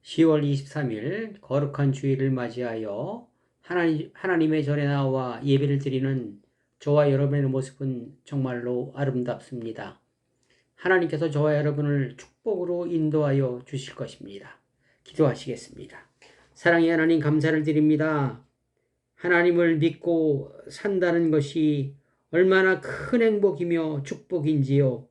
10월 23일 거룩한 주일을 맞이하여 하나님의 절에 나와 예배를 드리는 저와 여러분의 모습은 정말로 아름답습니다. 하나님께서 저와 여러분을 축복으로 인도하여 주실 것입니다. 기도하시겠습니다. 사랑의 하나님, 감사를 드립니다. 하나님을 믿고 산다는 것이 얼마나 큰 행복이며 축복인지요.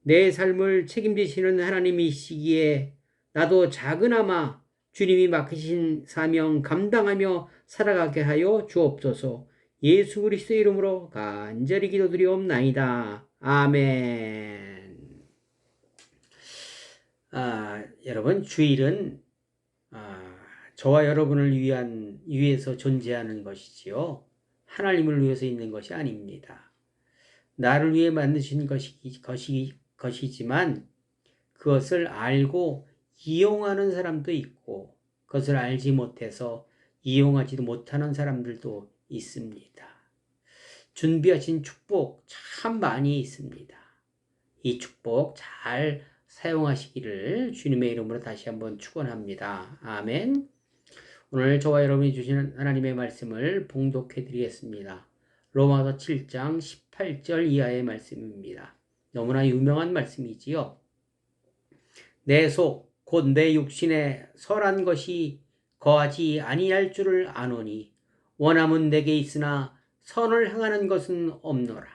내 삶을 책임지시는 하나님이시기에 나도 작은아마 주님이 맡기신 사명 감당하며 살아가게 하여 주옵소서. 예수 그리스도의 이름으로 간절히 기도드리옵나이다. 아멘. 여러분, 주일은 저와 여러분을 위해서 존재하는 것이지요. 하나님을 위해서 있는 것이 아닙니다. 나를 위해 만드신 것이지만 그것을 알고 이용하는 사람도 있고 그것을 알지 못해서 이용하지도 못하는 사람들도 있습니다. 준비하신 축복 참 많이 있습니다. 이 축복 잘 사용하시기를 주님의 이름으로 다시 한번 축원합니다. 아멘. 오늘 저와 여러분이 주시는 하나님의 말씀을 봉독해 드리겠습니다. 로마서 7장 18절 이하의 말씀입니다. 너무나 유명한 말씀이지요. 내 속 곧 내 육신에 선한 것이 거하지 아니할 줄을 아노니 원함은 내게 있으나 선을 행하는 것은 없노라.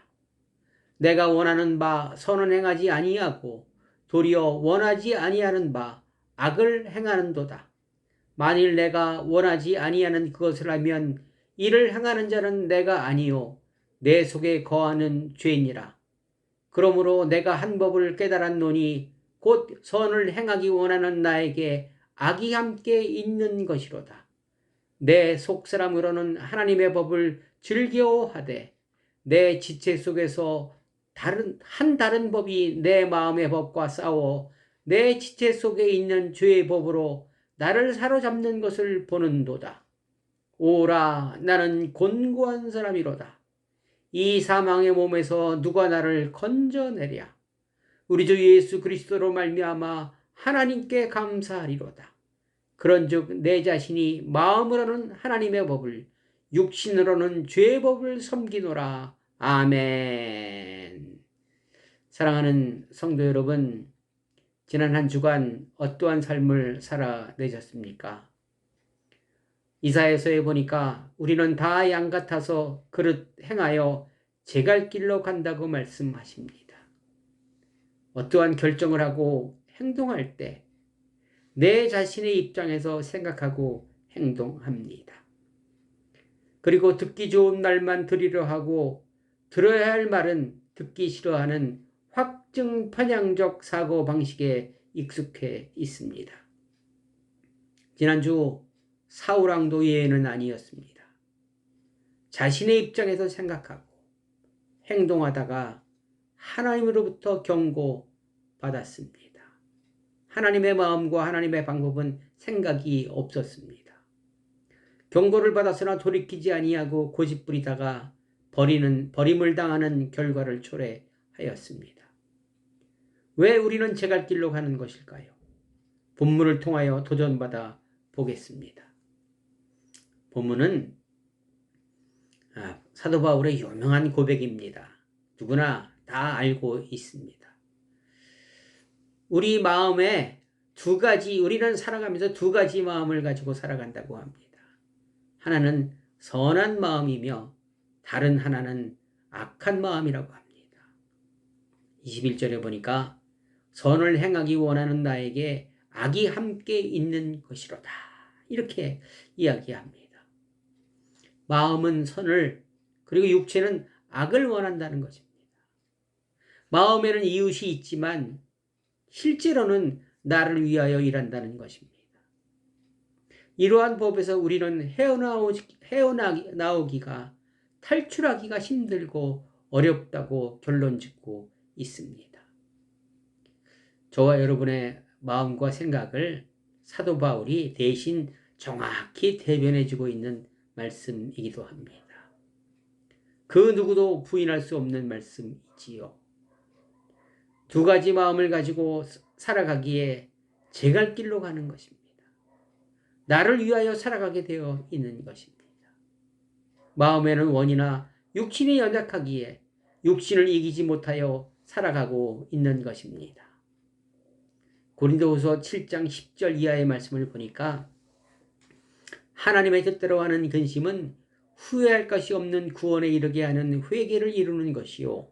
내가 원하는 바 선은 행하지 아니하고 도리어 원하지 아니하는 바 악을 행하는도다. 만일 내가 원하지 아니하는 그것을 하면 이를 행하는 자는 내가 아니요 내 속에 거하는 죄니라. 그러므로 내가 한 법을 깨달았노니 곧 선을 행하기 원하는 나에게 악이 함께 있는 것이로다. 내 속사람으로는 하나님의 법을 즐겨하되 내 지체 속에서 다른 법이 내 마음의 법과 싸워 내 지체 속에 있는 죄의 법으로 나를 사로잡는 것을 보는도다. 오라, 나는 곤고한 사람이로다. 이 사망의 몸에서 누가 나를 건져내랴. 우리 주 예수 그리스도로 말미암아 하나님께 감사하리로다. 그런즉 내 자신이 마음으로는 하나님의 법을 육신으로는 죄의 법을 섬기노라. 아멘. 사랑하는 성도 여러분, 지난 한 주간 어떠한 삶을 살아내셨습니까? 이사야서에 보니까 우리는 다 양 같아서 그릇 행하여 제 갈 길로 간다고 말씀하십니다. 어떠한 결정을 하고 행동할 때 내 자신의 입장에서 생각하고 행동합니다. 그리고 듣기 좋은 말만 들으려 하고 들어야 할 말은 듣기 싫어하는 확증 편향적 사고 방식에 익숙해 있습니다. 지난주 사울왕도 예외는 아니었습니다. 자신의 입장에서 생각하고 행동하다가 하나님으로부터 경고받았습니다. 하나님의 마음과 하나님의 방법은 생각이 없었습니다. 경고를 받았으나 돌이키지 아니하고 고집부리다가 버림을 당하는 결과를 초래하였습니다. 왜 우리는 제 갈 길로 가는 것일까요? 본문을 통하여 도전받아 보겠습니다. 본문은 사도 바울의 유명한 고백입니다. 누구나 다 알고 있습니다. 우리 마음에 우리는 살아가면서 두 가지 마음을 가지고 살아간다고 합니다. 하나는 선한 마음이며 다른 하나는 악한 마음이라고 합니다. 21절에 보니까 선을 행하기 원하는 나에게 악이 함께 있는 것이로다. 이렇게 이야기합니다. 마음은 선을, 그리고 육체는 악을 원한다는 것입니다. 마음에는 이웃이 있지만 실제로는 나를 위하여 일한다는 것입니다. 이러한 법에서 우리는 헤어나오기가 탈출하기가 힘들고 어렵다고 결론짓고 있습니다. 저와 여러분의 마음과 생각을 사도 바울이 대신 정확히 대변해주고 있는 말씀이기도 합니다. 그 누구도 부인할 수 없는 말씀이지요. 두 가지 마음을 가지고 살아가기에 제 갈 길로 가는 것입니다. 나를 위하여 살아가게 되어 있는 것입니다. 마음에는 원이나 육신이 연약하기에 육신을 이기지 못하여 살아가고 있는 것입니다. 고린도후서 7장 10절 이하의 말씀을 보니까 하나님의 뜻대로 하는 근심은 후회할 것이 없는 구원에 이르게 하는 회개를 이루는 것이요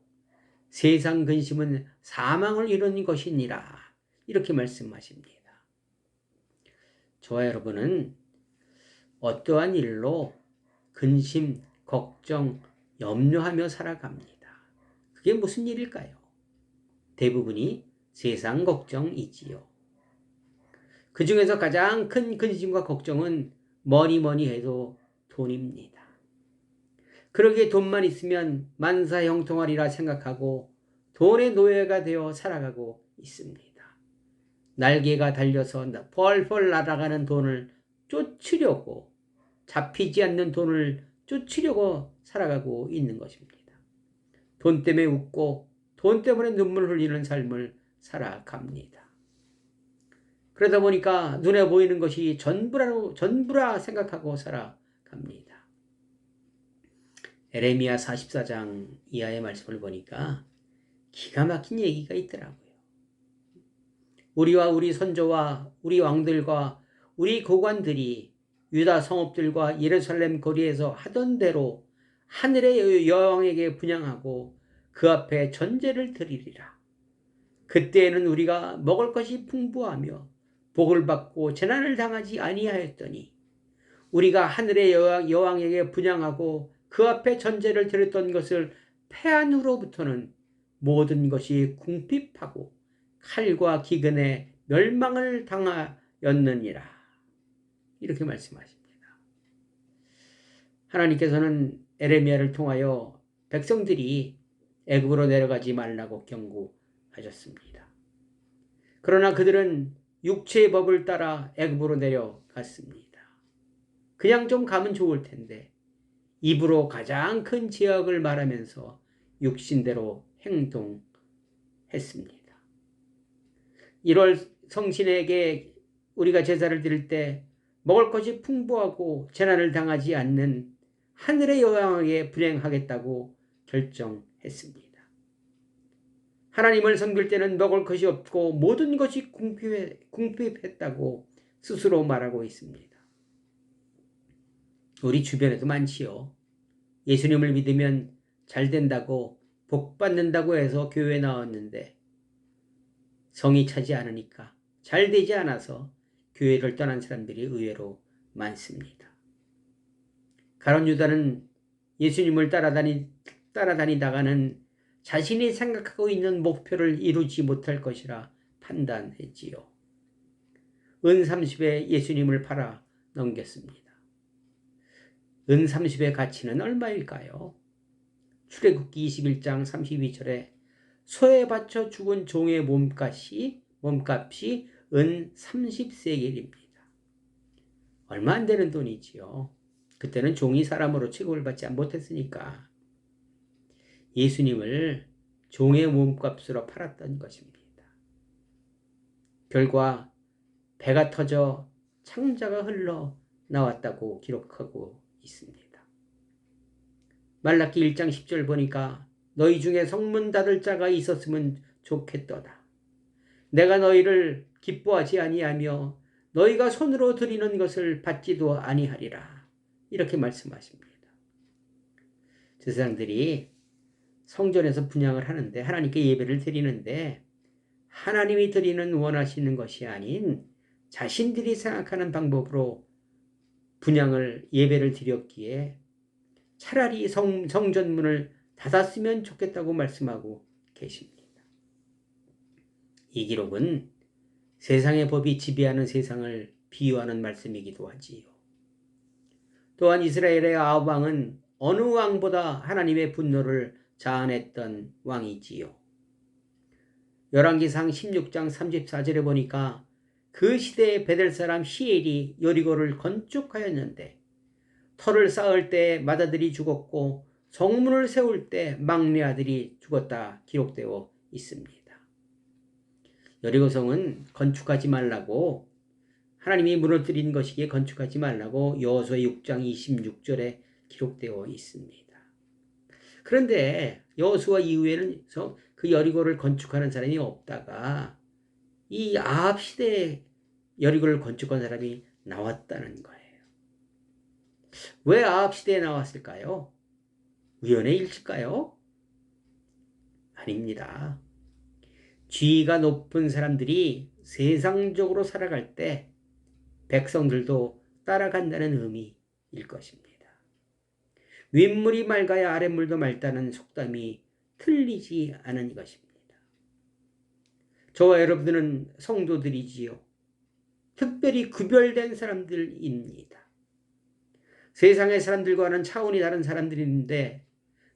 세상 근심은 사망을 이루는 것이니라. 이렇게 말씀하십니다. 저와 여러분은 어떠한 일로 근심, 걱정, 염려하며 살아갑니다. 그게 무슨 일일까요? 대부분이 세상 걱정이지요. 그 중에서 가장 큰 근심과 걱정은 뭐니 해도 돈입니다. 그러기에 돈만 있으면 만사형통하리라 생각하고 돈의 노예가 되어 살아가고 있습니다. 날개가 달려서 펄펄 날아가는 돈을 쫓으려고, 잡히지 않는 돈을 쫓으려고 살아가고 있는 것입니다. 돈 때문에 웃고 돈 때문에 눈물 흘리는 삶을 살아갑니다. 그러다 보니까 눈에 보이는 것이 전부라 생각하고 살아갑니다. 에레미야 44장 이하의 말씀을 보니까 기가 막힌 얘기가 있더라고요. 우리와 우리 선조와 우리 왕들과 우리 고관들이 유다 성읍들과 예루살렘 거리에서 하던 대로 하늘의 여왕에게 분향하고 그 앞에 전제를 드리리라. 그때에는 우리가 먹을 것이 풍부하며 복을 받고 재난을 당하지 아니하였더니 우리가 하늘의 여왕에게 분향하고 그 앞에 전제를 드렸던 것을 패한 후로부터는 모든 것이 궁핍하고 칼과 기근에 멸망을 당하였느니라. 이렇게 말씀하십니다. 하나님께서는 에레미야를 통하여 백성들이 애굽으로 내려가지 말라고 경고하셨습니다. 그러나 그들은 육체의 법을 따라 애굽으로 내려갔습니다. 그냥 좀 가면 좋을 텐데 입으로 가장 큰 죄악을 말하면서 육신대로 행동했습니다. 1월 성신에게 우리가 제사를 드릴 때 먹을 것이 풍부하고 재난을 당하지 않는 하늘의 여왕에게 분향하겠다고 결정했습니다. 하나님을 섬길 때는 먹을 것이 없고 모든 것이 궁핍했다고 스스로 말하고 있습니다. 우리 주변에도 많지요. 예수님을 믿으면 잘 된다고 복 받는다고 해서 교회에 나왔는데 성이 차지 않으니까 잘 되지 않아서 교회를 떠난 사람들이 의외로 많습니다. 가룟 유다는 예수님을 따라다니다가는 자신이 생각하고 있는 목표를 이루지 못할 것이라 판단했지요. 은 30에 예수님을 팔아 넘겼습니다. 은 30의 가치는 얼마일까요? 출애굽기 21장 32절에 소에 바쳐 죽은 종의 몸값이 은 30세겔입니다. 얼마 안 되는 돈이지요. 그때는 종이 사람으로 취급을 받지 못했으니까 예수님을 종의 몸값으로 팔았던 것입니다. 결과 배가 터져 창자가 흘러 나왔다고 기록하고 있습니다. 말라기 1장 10절 보니까 너희 중에 성문 닫을 자가 있었으면 좋겠도다. 내가 너희를 기뻐하지 아니하며 너희가 손으로 드리는 것을 받지도 아니하리라. 이렇게 말씀하십니다. 제사장들이 성전에서 분향을 하는데 하나님께 예배를 드리는데 하나님이 드리는 원하시는 것이 아닌 자신들이 생각하는 방법으로 분향을 예배를 드렸기에 차라리 성전문을 닫았으면 좋겠다고 말씀하고 계십니다. 이 기록은 세상의 법이 지배하는 세상을 비유하는 말씀이기도 하지요. 또한 이스라엘의 아합 왕은 어느 왕보다 하나님의 분노를 자아냈던 왕이지요. 열왕기상 16장 34절에 보니까 그 시대에 베델 사람 히엘이 여리고를 건축하였는데 터를 쌓을 때 맏아들이 죽었고 성문을 세울 때 막내 아들이 죽었다 기록되어 있습니다. 여리고성은 건축하지 말라고 하나님이 무너뜨린 것이기에 건축하지 말라고 여호수아 6장 26절에 기록되어 있습니다. 그런데 여호수아 이후에는 그 여리고를 건축하는 사람이 없다가 이 아합 시대에 여리고를 건축한 사람이 나왔다는 거예요. 왜 아합 시대에 나왔을까요? 우연의 일일까요? 아닙니다. 지위가 높은 사람들이 세상적으로 살아갈 때 백성들도 따라간다는 의미일 것입니다. 윗물이 맑아야 아랫물도 맑다는 속담이 틀리지 않은 것입니다. 저와 여러분들은 성도들이지요. 특별히 구별된 사람들입니다. 세상의 사람들과는 차원이 다른 사람들인데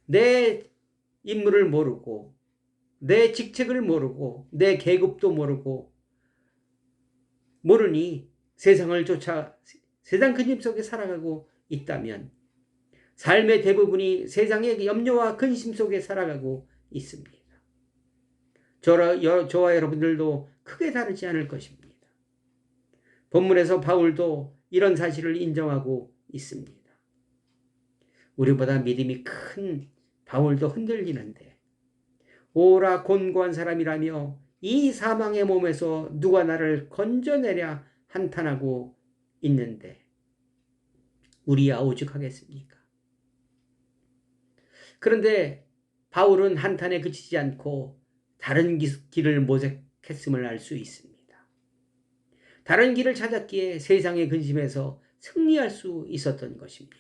내 인물을 모르고 내 직책을 모르고 내 계급도 모르니 세상을 쫓아 세상 그림 속에 살아가고 있다면 삶의 대부분이 세상의 염려와 근심 속에 살아가고 있습니다. 저와 여러분들도 크게 다르지 않을 것입니다. 본문에서 바울도 이런 사실을 인정하고 있습니다. 우리보다 믿음이 큰 바울도 흔들리는데 오라 곤고한 사람이라며 이 사망의 몸에서 누가 나를 건져내랴 한탄하고 있는데 우리야 오죽하겠습니까? 그런데 바울은 한탄에 그치지 않고 다른 길을 모색했음을 알 수 있습니다. 다른 길을 찾았기에 세상의 근심에서 승리할 수 있었던 것입니다.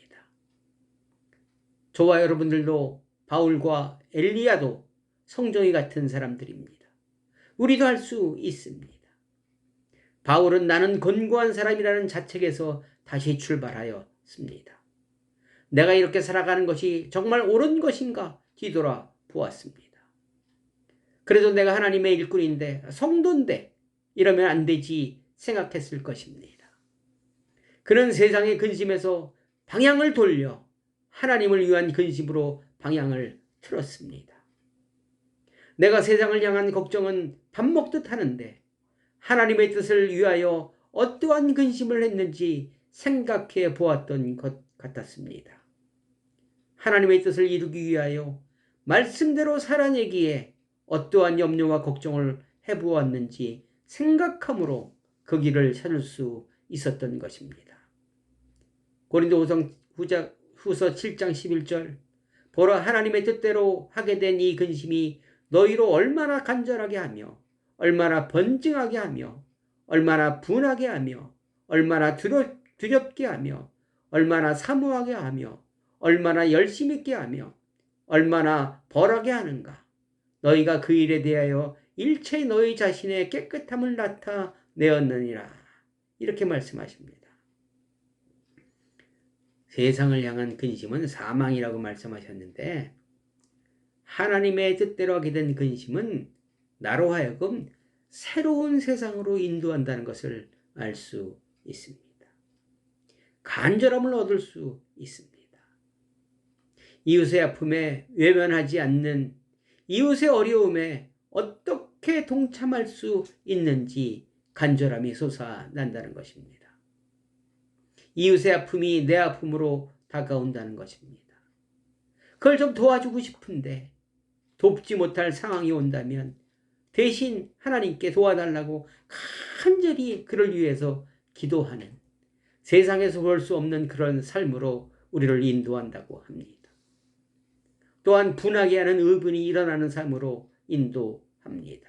저와 여러분들도 바울과 엘리야도 성종이 같은 사람들입니다. 우리도 할 수 있습니다. 바울은 나는 곤고한 사람이라는 자책에서 다시 출발하였습니다. 내가 이렇게 살아가는 것이 정말 옳은 것인가 뒤돌아 보았습니다. 그래도 내가 하나님의 일꾼인데 성도인데 이러면 안 되지 생각했을 것입니다. 그는 세상의 근심에서 방향을 돌려 하나님을 위한 근심으로 방향을 틀었습니다. 내가 세상을 향한 걱정은 밥 먹듯 하는데 하나님의 뜻을 위하여 어떠한 근심을 했는지 생각해 보았던 것 같았습니다. 하나님의 뜻을 이루기 위하여 말씀대로 살아내기에 어떠한 염려와 걱정을 해보았는지 생각함으로 그 길을 찾을 수 있었던 것입니다. 고린도후서 7장 11절 보라 하나님의 뜻대로 하게 된 이 근심이 너희로 얼마나 간절하게 하며 얼마나 번증하게 하며 얼마나 분하게 하며 얼마나 두렵게 하며 얼마나 사모하게 하며 얼마나 열심 있게 하며 얼마나 벌하게 하는가. 너희가 그 일에 대하여 일체 너희 자신의 깨끗함을 나타내었느니라. 이렇게 말씀하십니다. 세상을 향한 근심은 사망이라고 말씀하셨는데 하나님의 뜻대로 하게 된 근심은 나로 하여금 새로운 세상으로 인도한다는 것을 알 수 있습니다. 간절함을 얻을 수 있습니다. 이웃의 아픔에 외면하지 않는 이웃의 어려움에 어떻게 동참할 수 있는지 간절함이 솟아난다는 것입니다. 이웃의 아픔이 내 아픔으로 다가온다는 것입니다. 그걸 좀 도와주고 싶은데 돕지 못할 상황이 온다면 대신 하나님께 도와달라고 간절히 그를 위해서 기도하는 세상에서 볼 수 없는 그런 삶으로 우리를 인도한다고 합니다. 또한 분하게 하는 의분이 일어나는 삶으로 인도합니다.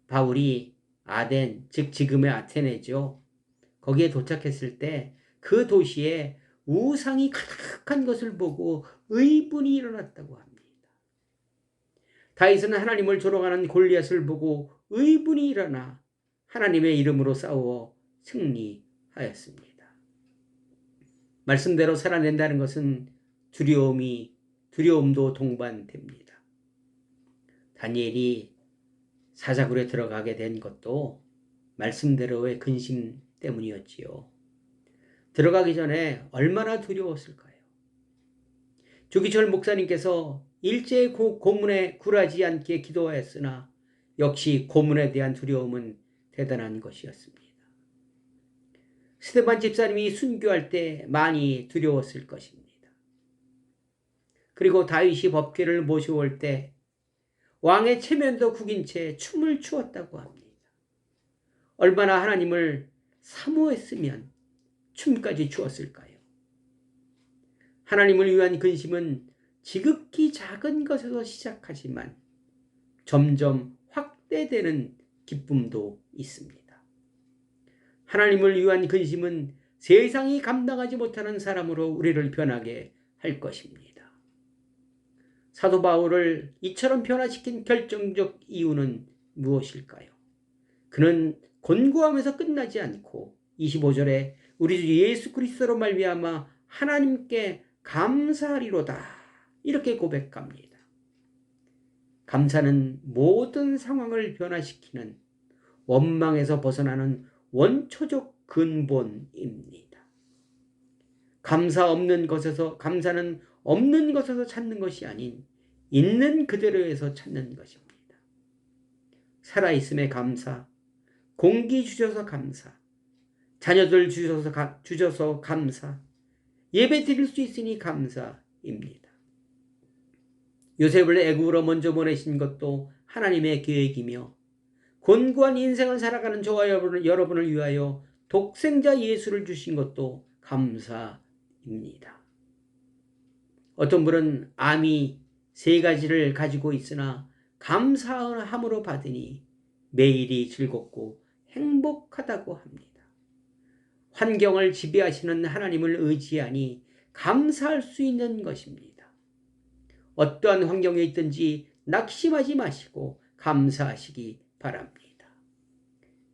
바울이 아덴, 즉 지금의 아테네죠. 거기에 도착했을 때 그 도시에 우상이 가득한 것을 보고 의분이 일어났다고 합니다. 다윗은 하나님을 조롱하는 골리앗을 보고 의분이 일어나 하나님의 이름으로 싸워 승리하였습니다. 말씀대로 살아낸다는 것은 두려움도 동반됩니다. 다니엘이 사자굴에 들어가게 된 것도 말씀대로의 근심 때문이었지요. 들어가기 전에 얼마나 두려웠을까요? 주기철 목사님께서 일제의 고문에 굴하지 않게 기도하였으나 역시 고문에 대한 두려움은 대단한 것이었습니다. 스데반 집사님이 순교할 때 많이 두려웠을 것입니다. 그리고 다윗이 법궤를 모셔올 때 왕의 체면도 구긴 채 춤을 추었다고 합니다. 얼마나 하나님을 사모했으면 춤까지 추었을까요? 하나님을 위한 근심은 지극히 작은 것에서 시작하지만 점점 확대되는 기쁨도 있습니다. 하나님을 위한 근심은 세상이 감당하지 못하는 사람으로 우리를 변하게 할 것입니다. 사도 바울을 이처럼 변화시킨 결정적 이유는 무엇일까요? 그는 곤고함에서 끝나지 않고 25절에 우리 주 예수 그리스도로 말미암아 하나님께 감사하리로다 이렇게 고백합니다. 감사는 모든 상황을 변화시키는 원망에서 벗어나는 원초적 근본입니다. 감사는 없는 것에서 찾는 것이 아닌 있는 그대로에서 찾는 것입니다. 살아있음에 감사, 공기 주셔서 감사, 자녀들 주셔서 감사, 예배 드릴 수 있으니 감사입니다. 요셉을 애굽으로 먼저 보내신 것도 하나님의 계획이며 곤고한 인생을 살아가는 저와 여러분을 위하여 독생자 예수를 주신 것도 감사입니다. 어떤 분은 암이 3가지를 가지고 있으나 감사함으로 받으니 매일이 즐겁고 행복하다고 합니다. 환경을 지배하시는 하나님을 의지하니 감사할 수 있는 것입니다. 어떠한 환경에 있든지 낙심하지 마시고 감사하시기 바랍니다.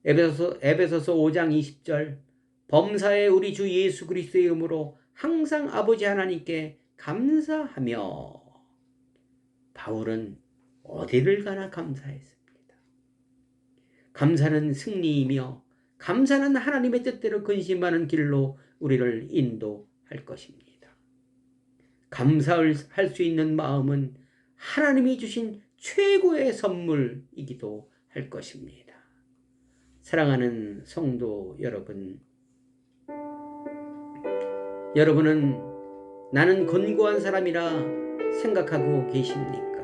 에베소서 5장 20절 범사에 우리 주 예수 그리스도의 이름으로 항상 아버지 하나님께 감사하며 바울은 어디를 가나 감사했습니다. 감사는 승리이며 감사는 하나님의 뜻대로 근심하는 길로 우리를 인도할 것입니다. 감사할 수 있는 마음은 하나님이 주신 최고의 선물이기도 할 것입니다. 사랑하는 성도 여러분, 여러분은 나는 곤고한 사람이라 생각하고 계십니까?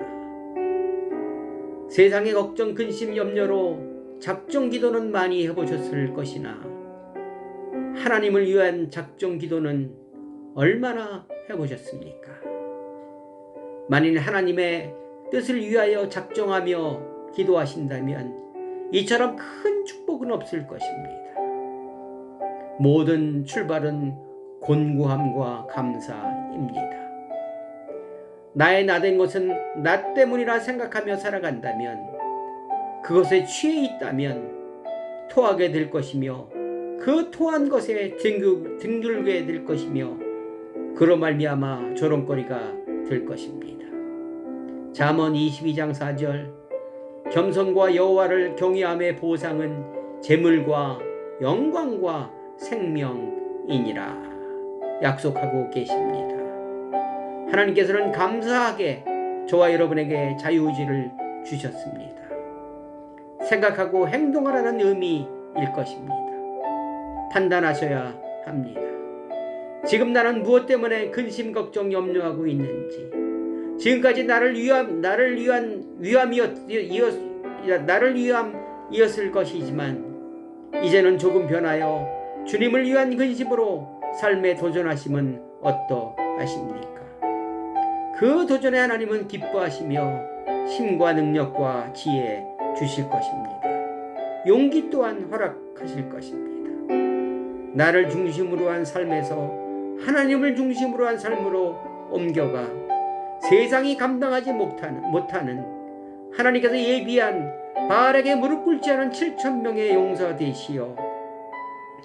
세상의 걱정, 근심, 염려로 작정 기도는 많이 해보셨을 것이나 하나님을 위한 작정 기도는 얼마나 해보셨습니까? 만일 하나님의 뜻을 위하여 작정하며 기도하신다면 이처럼 큰 축복은 없을 것입니다. 모든 출발은 곤고함과 감사입니다. 나의 나된 것은 나 때문이라 생각하며 살아간다면, 그것에 취해 있다면 토하게 될 것이며 그 토한 것에 뒹굴게 될 것이며 그로 말미암아 조롱거리가 될 것입니다. 잠언 22장 4절 겸손과 여호와를 경외함의 보상은 재물과 영광과 생명이니라 약속하고 계십니다. 하나님께서는 감사하게 저와 여러분에게 자유의지를 주셨습니다. 생각하고 행동하라는 의미일 것입니다. 판단하셔야 합니다. 지금 나는 무엇 때문에 근심, 걱정, 염려하고 있는지, 지금까지 나를 위함이었을 것이지만 이제는 조금 변하여 주님을 위한 근심으로 삶에 도전하시면 어떠하십니까? 그 도전에 하나님은 기뻐하시며 힘과 능력과 지혜 주실 것입니다. 용기 또한 허락하실 것입니다. 나를 중심으로 한 삶에서 하나님을 중심으로 한 삶으로 옮겨가 세상이 감당하지 못하는 하나님께서 예비한 바알에게 무릎 꿇지 않은 7,000명의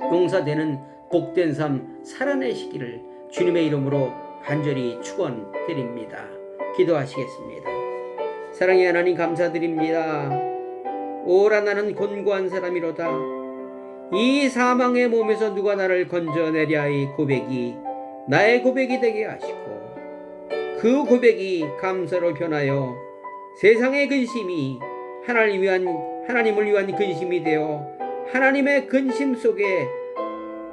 용사되는 복된 삶 살아내시기를 주님의 이름으로 간절히 축원드립니다. 기도하시겠습니다. 사랑의 하나님 감사드립니다. 오라 나는 곤고한 사람이로다. 이 사망의 몸에서 누가 나를 건져내랴. 이 고백이 나의 고백이 되게 하시고 그 고백이 감사로 변하여 세상의 근심이 하나님을 위한 근심이 되어 하나님의 근심 속에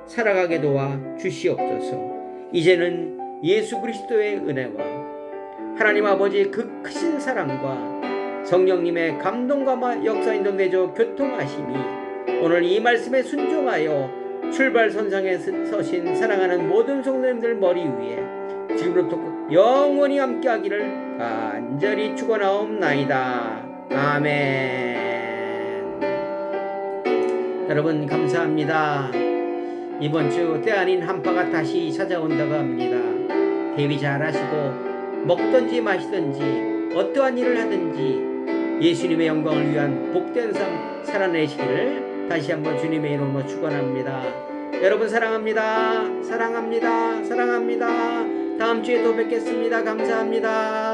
살아가게 도와 주시옵소서. 이제는 예수 그리스도의 은혜와 하나님 아버지의 그 크신 사랑과 성령님의 감동과 역사 인도내줘 교통하심이 오늘 이 말씀에 순종하여 출발선상에 서신 사랑하는 모든 성도님들 머리 위에 지금부터 영원히 함께하기를 간절히 축원하옵나이다. 아멘. 여러분 감사합니다. 이번 주 때 아닌 한파가 다시 찾아온다고 합니다. 대비 잘 하시고 먹든지 마시든지 어떠한 일을 하든지 예수님의 영광을 위한 복된 삶 살아내시기를 다시 한번 주님의 이름으로 축원합니다. 여러분 사랑합니다. 사랑합니다. 사랑합니다. 다음 주에 또 뵙겠습니다. 감사합니다.